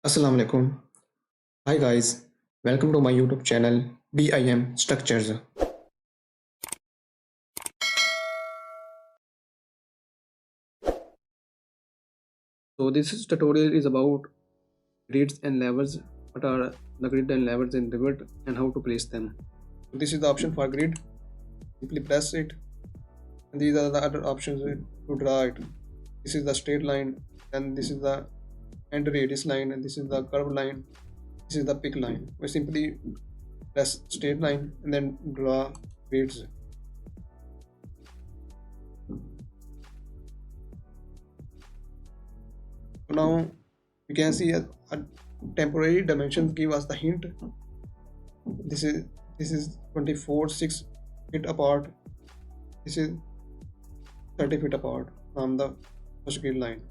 Assalamu alaikum. Hi guys, welcome to my YouTube channel BIM Structures. So this tutorial is about grids and levels. What are the grid and levels in Revit and how to place them. So this is the option for grid. Simply press it, and these are the other options to draw it. This is the straight line, and this is the end radius line, and this is the curve line. This is the pick line. We simply press straight line and then draw grids. So now you can see a temporary dimensions give us the hint. This is 24.6 feet apart. This is 30 feet apart from the first grid line.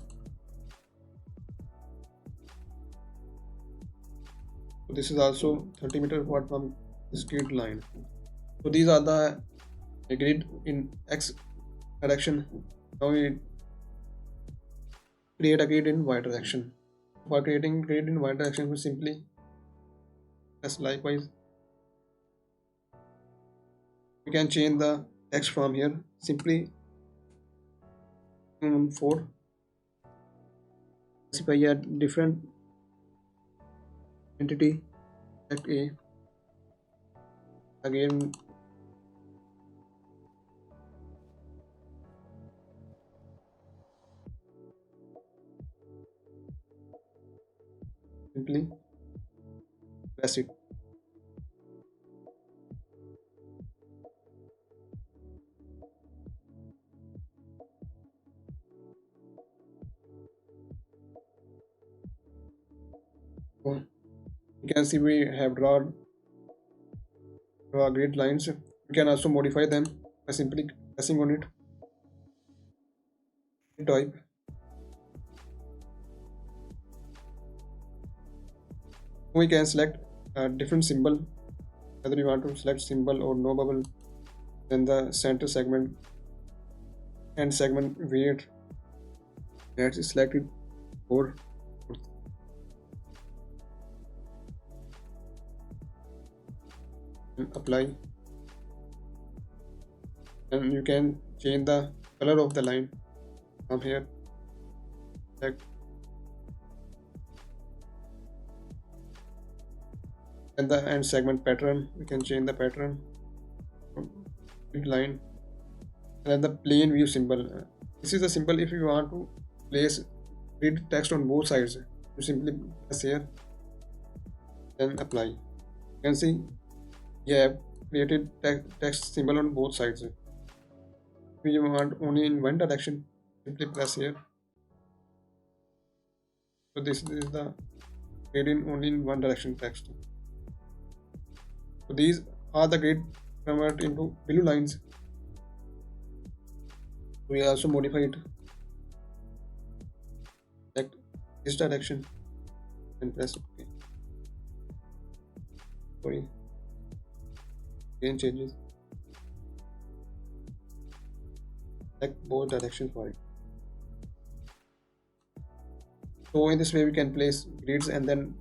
So this is also 30 meter apart from this grid line. So these are the grid in X direction. Now we create a grid in Y direction. For creating grid in Y direction, we simply press likewise. We can change the text from here. Simply 4. Specify a different entity. Select A. Again simply press it. So you can see we have draw grid lines. We can also modify them by simply pressing on it. Type. We can select a different symbol, whether you want to select symbol or no bubble. Then the center segment and segment weight, that's selected for and apply, and you can change the color of the line from here. Select and the end segment pattern, we can change the pattern from grid line, and then the plane view symbol. This is the symbol if you want to place grid text on both sides. You simply press here, then apply. You can see you have created text symbol on both sides. If you want only in one direction, simply press here. So this is the grid in only in one direction text. So these are the grid convert into blue lines. We also modify it. Select this direction and press OK. Sorry. Again changes. Select both directions for it. So in this way we can place grids, and then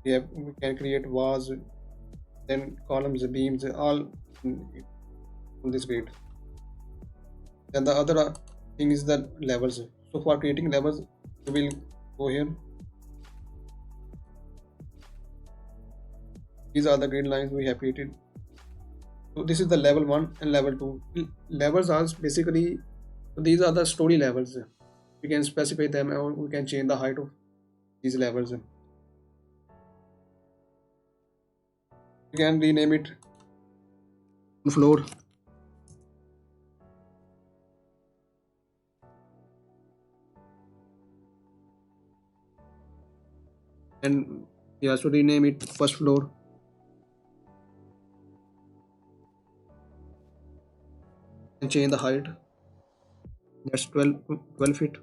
we can create walls, then columns, beams, all on this grid. Then the other thing is the levels. So for creating levels, we will go here. These are the grid lines we have created. So this is the level 1 and level 2. Levels are basically, these are the story levels. We can specify them, or we can change the height of these levels. We can rename it floor, and we also rename it first floor, and change the height. That's 12 feet,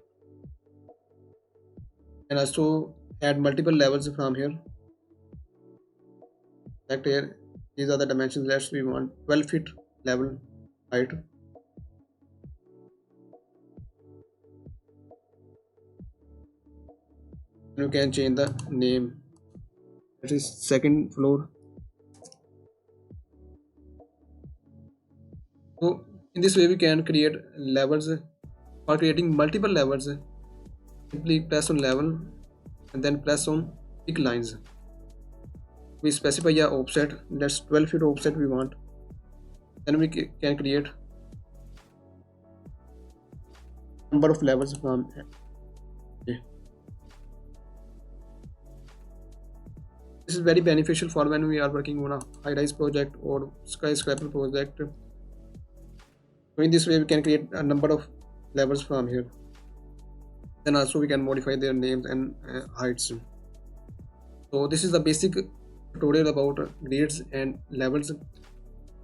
and also add multiple levels from here. Select here, these are the dimensions. Let's we want 12 feet level height. You can change the name. That is second floor. So in this way we can create levels. For creating multiple levels, simply press on level and then press on pick lines. We specify a offset, that's 12 feet offset we want. Then we can create number of levels from. Okay. This is very beneficial for when we are working on a high-rise project or skyscraper project. So in this way we can create a number of levels from here. Then also we can modify their names and heights. So this is the basic tutorial about grades and levels.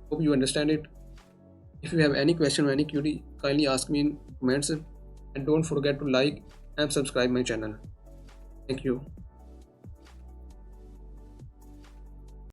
Hope you understand it. If you have any question or any query, kindly ask me in comments, and don't forget to like and subscribe my channel. Thank you.